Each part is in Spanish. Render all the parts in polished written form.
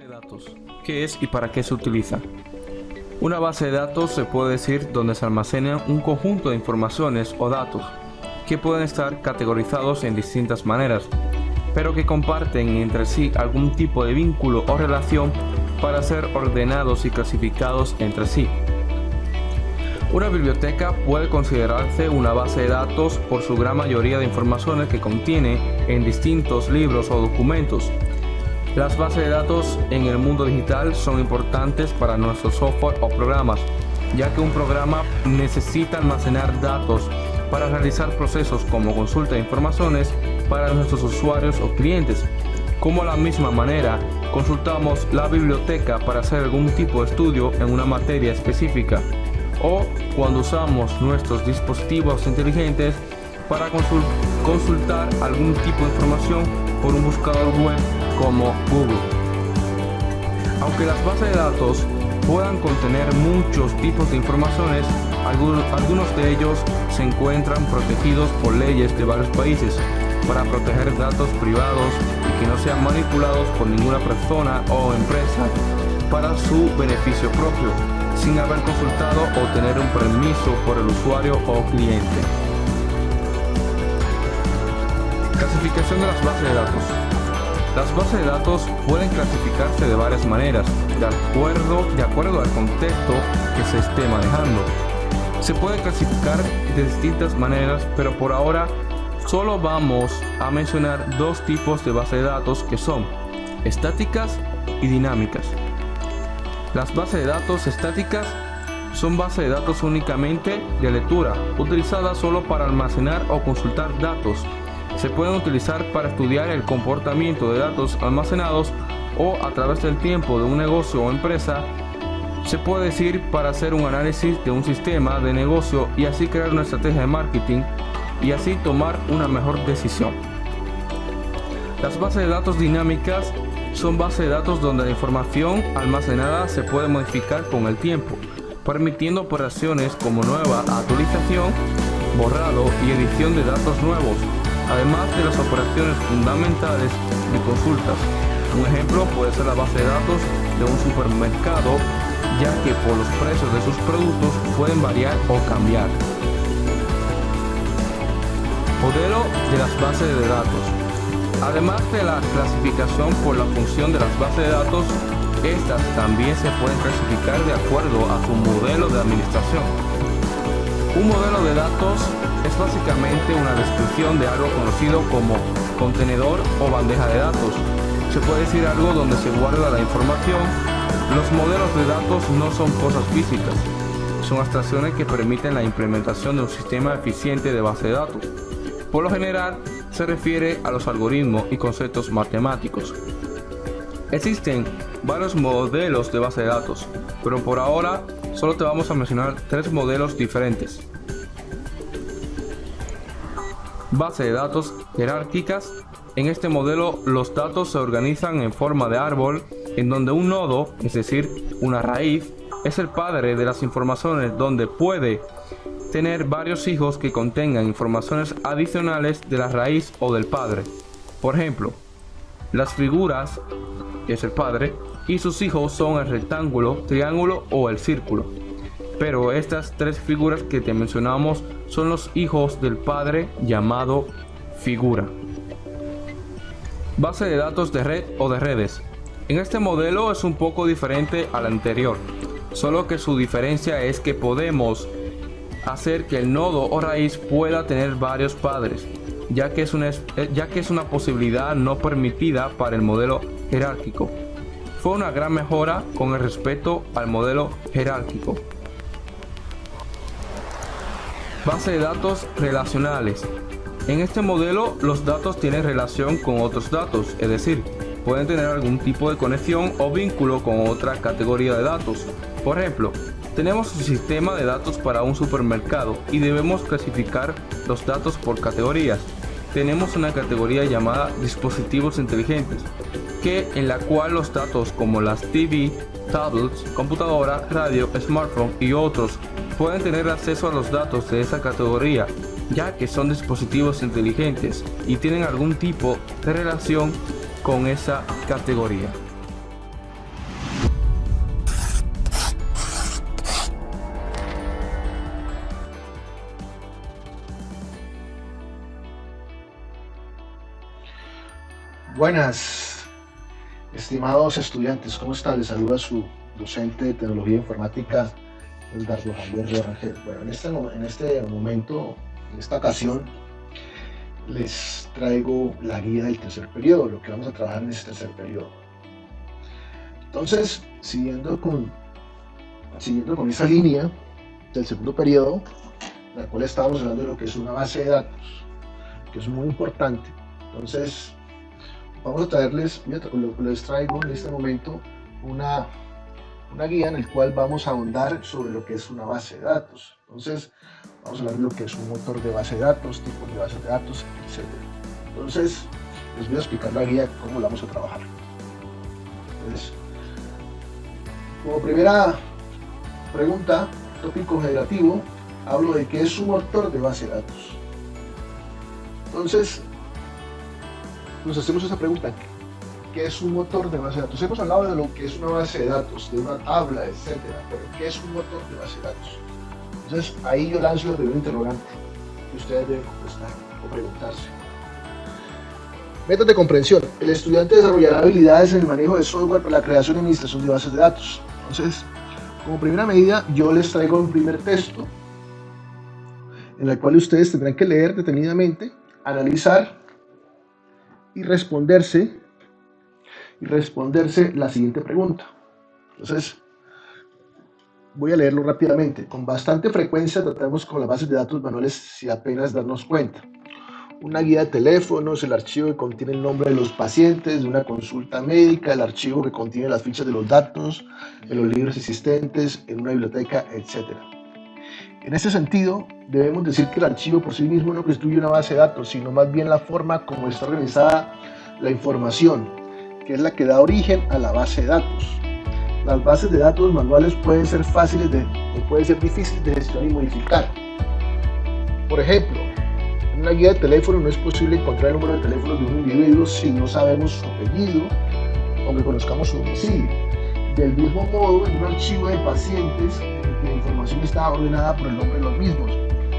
de datos. ¿Qué es y para qué se utiliza? Una base de datos se puede decir donde se almacena un conjunto de informaciones o datos que pueden estar categorizados en distintas maneras, pero que comparten entre sí algún tipo de vínculo o relación para ser ordenados y clasificados entre sí. Una biblioteca puede considerarse una base de datos por su gran mayoría de informaciones que contiene en distintos libros o documentos. Las bases de datos en el mundo digital son importantes para nuestro software o programas, ya que un programa necesita almacenar datos para realizar procesos como consulta de informaciones para nuestros usuarios o clientes. Como de la misma manera, consultamos la biblioteca para hacer algún tipo de estudio en una materia específica, o cuando usamos nuestros dispositivos inteligentes para consultar algún tipo de información por un buscador web como Google. Aunque las bases de datos puedan contener muchos tipos de informaciones, algunos de ellos se encuentran protegidos por leyes de varios países para proteger datos privados y que no sean manipulados por ninguna persona o empresa para su beneficio propio, sin haber consultado o tener un permiso por el usuario o cliente. Clasificación de las bases de datos. Las bases de datos pueden clasificarse de varias maneras, de acuerdo al contexto que se esté manejando. Se puede clasificar de distintas maneras, pero por ahora solo vamos a mencionar dos tipos de bases de datos que son estáticas y dinámicas. Las bases de datos estáticas son bases de datos únicamente de lectura, utilizadas solo para almacenar o consultar datos. Se pueden utilizar para estudiar el comportamiento de datos almacenados o a través del tiempo de un negocio o empresa. Se puede decir para hacer un análisis de un sistema de negocio y así crear una estrategia de marketing y así tomar una mejor decisión. Las bases de datos dinámicas son bases de datos donde la información almacenada se puede modificar con el tiempo, permitiendo operaciones como nueva actualización, borrado y edición de datos nuevos, además de las operaciones fundamentales de consultas. Un ejemplo puede ser la base de datos de un supermercado, ya que por los precios de sus productos pueden variar o cambiar. Modelo de las bases de datos. Además de la clasificación por la función de las bases de datos, estas también se pueden clasificar de acuerdo a su modelo de administración. Un modelo de datos es básicamente una descripción de algo conocido como contenedor o bandeja de datos. Se puede decir algo donde se guarda la información. Los modelos de datos no son cosas físicas, son abstracciones que permiten la implementación de un sistema eficiente de base de datos. Por lo general, se refiere a los algoritmos y conceptos matemáticos. Existen varios modelos de base de datos, pero por ahora solo te vamos a mencionar tres modelos diferentes. Base de datos jerárquicas. En este modelo los datos se organizan en forma de árbol, en donde un nodo, es decir, una raíz, es el padre de las informaciones, donde puede tener varios hijos que contengan informaciones adicionales de la raíz o del padre. Por ejemplo, las figuras, que es el padre, y sus hijos son el rectángulo, triángulo o el círculo. Pero estas tres figuras que te mencionamos son los hijos del padre llamado figura. Base de datos de red o de redes. En este modelo es un poco diferente al anterior, solo que su diferencia es que podemos hacer que el nodo o raíz pueda tener varios padres, ya que es una posibilidad no permitida para el modelo jerárquico. Fue una gran mejora con el respecto al modelo jerárquico. Base de datos relacionales. En este modelo los datos tienen relación con otros datos, es decir, pueden tener algún tipo de conexión o vínculo con otra categoría de datos. Por ejemplo, tenemos un sistema de datos para un supermercado y debemos clasificar los datos por categorías. Tenemos una categoría llamada dispositivos inteligentes, en la cual los datos como las TV, tablets, computadora, radio, smartphone y otros pueden tener acceso a los datos de esa categoría, ya que son dispositivos inteligentes y tienen algún tipo de relación con esa categoría. Buenas, estimados estudiantes, ¿cómo están? Les saluda su docente de Tecnología Informática, Edgardo Javier Rangel. Bueno, en este momento, en esta ocasión, les traigo la guía del tercer periodo, lo que vamos a trabajar en este tercer periodo. Entonces, siguiendo con esa línea del segundo periodo, en la cual estábamos hablando de lo que es una base de datos, que es muy importante. Entonces, vamos a traerles, les traigo en este momento una guía en la cual vamos a ahondar sobre lo que es una base de datos. Entonces, vamos a hablar de lo que es un motor de base de datos, tipos de base de datos, etc. Entonces, les voy a explicar la guía, cómo la vamos a trabajar. Entonces, como primera pregunta, tópico generativo, hablo de qué es un motor de base de datos. Entonces, nos hacemos esa pregunta: ¿qué es un motor de base de datos? Hemos hablado de lo que es una base de datos, de una tabla, etcétera, pero ¿qué es un motor de base de datos? Entonces, ahí yo lanzo el primer interrogante que ustedes deben contestar o preguntarse. Método de comprensión. El estudiante desarrollará habilidades en el manejo de software para la creación y administración de bases de datos. Entonces, como primera medida, yo les traigo un primer texto en el cual ustedes tendrán que leer detenidamente, analizar y responderse la siguiente pregunta. Entonces, voy a leerlo rápidamente. Con bastante frecuencia tratamos con las bases de datos manuales sin apenas darnos cuenta. Una guía de teléfonos, el archivo que contiene el nombre de los pacientes, de una consulta médica, el archivo que contiene las fichas de los datos, de los libros existentes, en una biblioteca, etc. En ese sentido, debemos decir que el archivo por sí mismo no constituye una base de datos, sino más bien la forma como está organizada la información, que es la que da origen a la base de datos. Las bases de datos manuales pueden ser difíciles de gestionar y modificar. Por ejemplo, en una guía de teléfono no es posible encontrar el número de teléfono de un individuo si no sabemos su apellido, aunque conozcamos su domicilio. Del mismo modo, en un archivo de pacientes, la información está ordenada por el nombre de los mismos.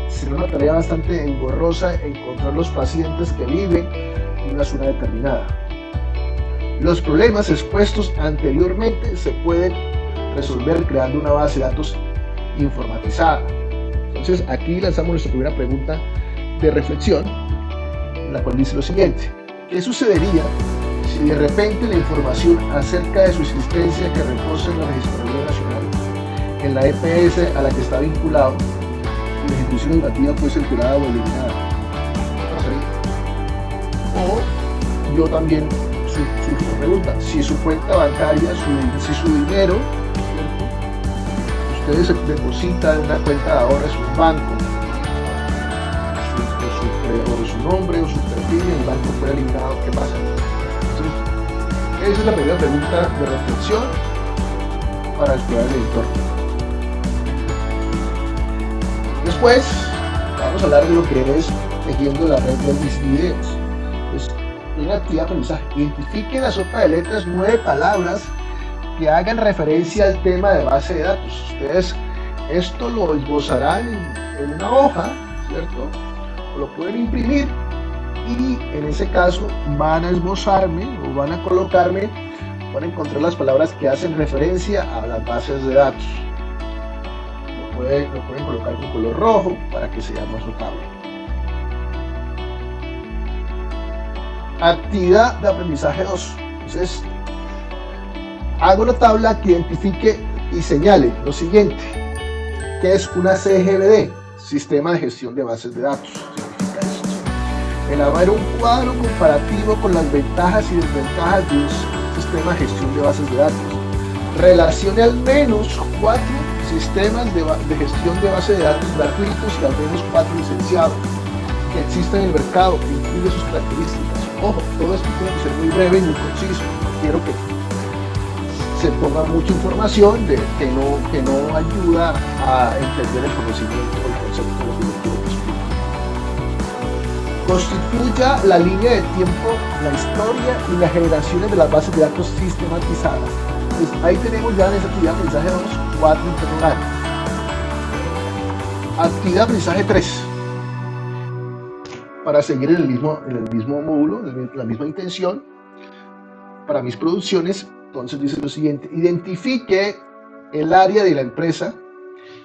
Será una tarea bastante engorrosa encontrar los pacientes que viven en una zona determinada. Los problemas expuestos anteriormente se pueden resolver creando una base de datos informatizada. Entonces, aquí lanzamos nuestra primera pregunta de reflexión, la cual dice lo siguiente: ¿qué sucedería si de repente la información acerca de su existencia que reposa en la Registraduría Nacional, en la EPS a la que está vinculado, y la ejecución educativa fue censurada o eliminada? O yo también surge una pregunta: si su cuenta bancaria, si su dinero, ¿cierto?, ustedes depositan en una cuenta de ahorros en un banco, o su nombre o su perfil y el banco fue eliminado, ¿qué pasa? Entonces, esa es la primera pregunta de reflexión para explorar el entorno. Después vamos a hablar de lo que es tejiendo la red de mis videos. Pues, una actividad de aprendizaje: identifique en la sopa de letras 9 palabras que hagan referencia al tema de base de datos. Ustedes esto lo esbozarán en una hoja, ¿cierto? Lo pueden imprimir y en ese caso van a esbozarme o van a colocarme, van a encontrar las palabras que hacen referencia a las bases de datos. Lo pueden colocar con color rojo para que sea más notable. Actividad de aprendizaje 2. Entonces, hago una tabla que identifique y señale lo siguiente: ¿qué es una CGBD? Sistema de gestión de bases de datos. Elaborar un cuadro comparativo con las ventajas y desventajas de un sistema de gestión de bases de datos. Relacione al menos 4 sistemas de gestión de bases de datos gratuitos y al menos 4 licenciados que existen en el mercado, que incluye sus características. Ojo, todo esto tiene que ser muy breve y muy conciso. No quiero que se ponga mucha información que no ayuda a entender el conocimiento o el concepto de lo que yo quiero explicar. Constituya la línea de tiempo, la historia y las generaciones de las bases de datos sistematizadas. Entonces, ahí tenemos ya en esa actividad de aprendizaje 2 4 interrogantes. Actividad de aprendizaje 3. Para seguir en el mismo módulo, en la misma intención, para mis producciones. Entonces dice lo siguiente: identifique el área de la empresa,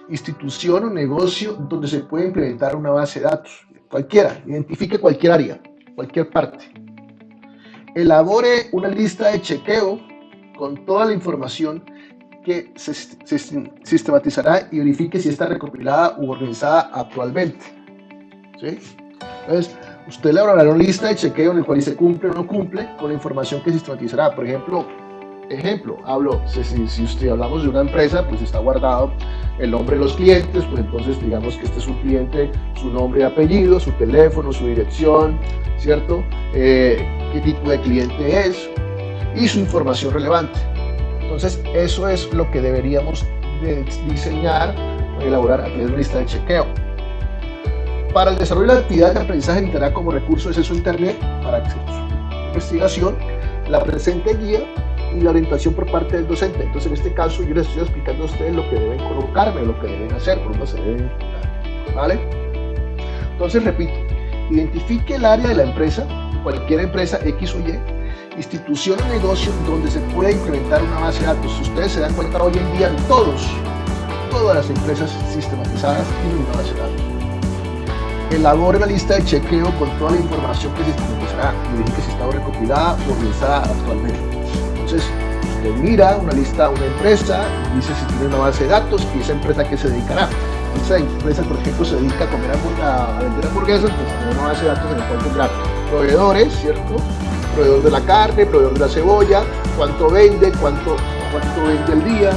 institución o negocio donde se puede implementar una base de datos. Cualquiera, identifique cualquier área, cualquier parte. Elabore una lista de chequeo con toda la información que se sistematizará y verifique si está recopilada u organizada actualmente. ¿Sí? Entonces, usted elaborará una lista de chequeo en el cual se cumple o no cumple con la información que sistematizará. Por ejemplo, si hablamos de una empresa, pues está guardado el nombre de los clientes, pues entonces digamos que este es un cliente, su nombre y apellido, su teléfono, su dirección, ¿cierto? Qué tipo de cliente es y su información relevante. Entonces, eso es lo que deberíamos de diseñar o elaborar a través de una lista de chequeo. Para el desarrollo de la actividad de aprendizaje necesitará como recurso de acceso a Internet para su investigación, la presente guía y la orientación por parte del docente. Entonces, en este caso, yo les estoy explicando a ustedes lo que deben colocarme, lo que deben hacer, por dónde se deben enfocar, ¿vale? Entonces, repito, identifique el área de la empresa, cualquier empresa X o Y, institución o negocio donde se puede implementar una base de datos. Si ustedes se dan cuenta, hoy en día todas las empresas sistematizadas tienen una base de datos. Elabore la lista de chequeo con toda la información que se sistematizará y verifique si está recopilada o organizada actualmente. Entonces, usted mira una lista, una empresa, y dice si tiene una base de datos y esa empresa a qué se dedicará. Esa empresa, por ejemplo, se dedica a vender hamburguesas, pues tiene una base de datos en el cual tendrá proveedores, ¿cierto? Proveedor de la carne, proveedor de la cebolla, cuánto vende, cuánto vende al día,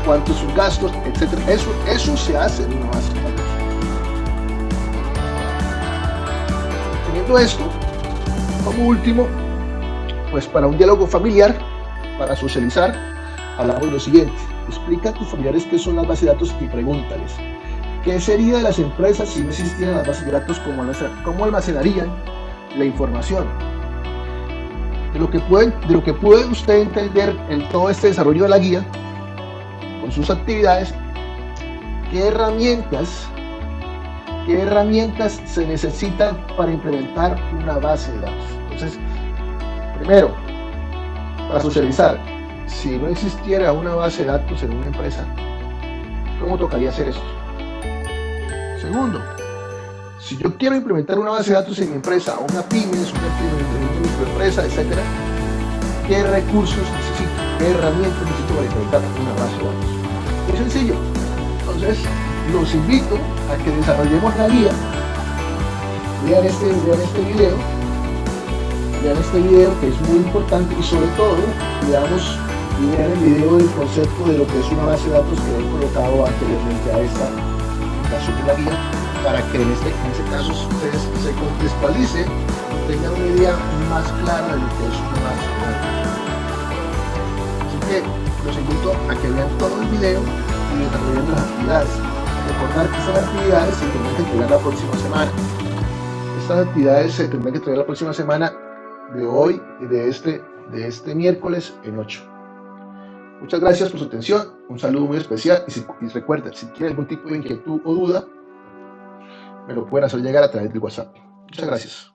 cuántos sus gastos, etc. Eso se hace en una base de datos. Teniendo esto, como último, pues para un diálogo familiar, para socializar, hablamos de lo siguiente: explica a tus familiares qué son las bases de datos y pregúntales qué sería de las empresas si no existieran las bases de datos, cómo almacenarían la información. De lo que puede usted entender en todo este desarrollo de la guía, con sus actividades, qué herramientas se necesitan para implementar una base de datos. Entonces, primero, para socializar, si no existiera una base de datos en una empresa, ¿cómo tocaría hacer esto? Segundo, si yo quiero implementar una base de datos en mi empresa, o una pyme, una microempresa, etc., ¿qué recursos necesito? ¿Qué herramientas necesito para implementar una base de datos? Muy sencillo. Entonces, los invito a que desarrollemos la guía. Vean este video que es muy importante, y sobre todo vean el video del concepto de lo que es una base de datos que he colocado anteriormente a esta presentación de la guía, para que en este caso ustedes se contextualicen, tengan una idea más clara de lo que es una base de datos. Así que los invito a que vean todo el video y desarrollen las actividades. Recordar que estas actividades se tendrán que entregar la próxima semana. Estas actividades se tendrán que entregar la próxima semana de hoy, de este miércoles en 8. Muchas gracias por su atención, un saludo muy especial, y recuerden, si tienen algún tipo de inquietud o duda, me lo pueden hacer llegar a través de WhatsApp. Muchas gracias.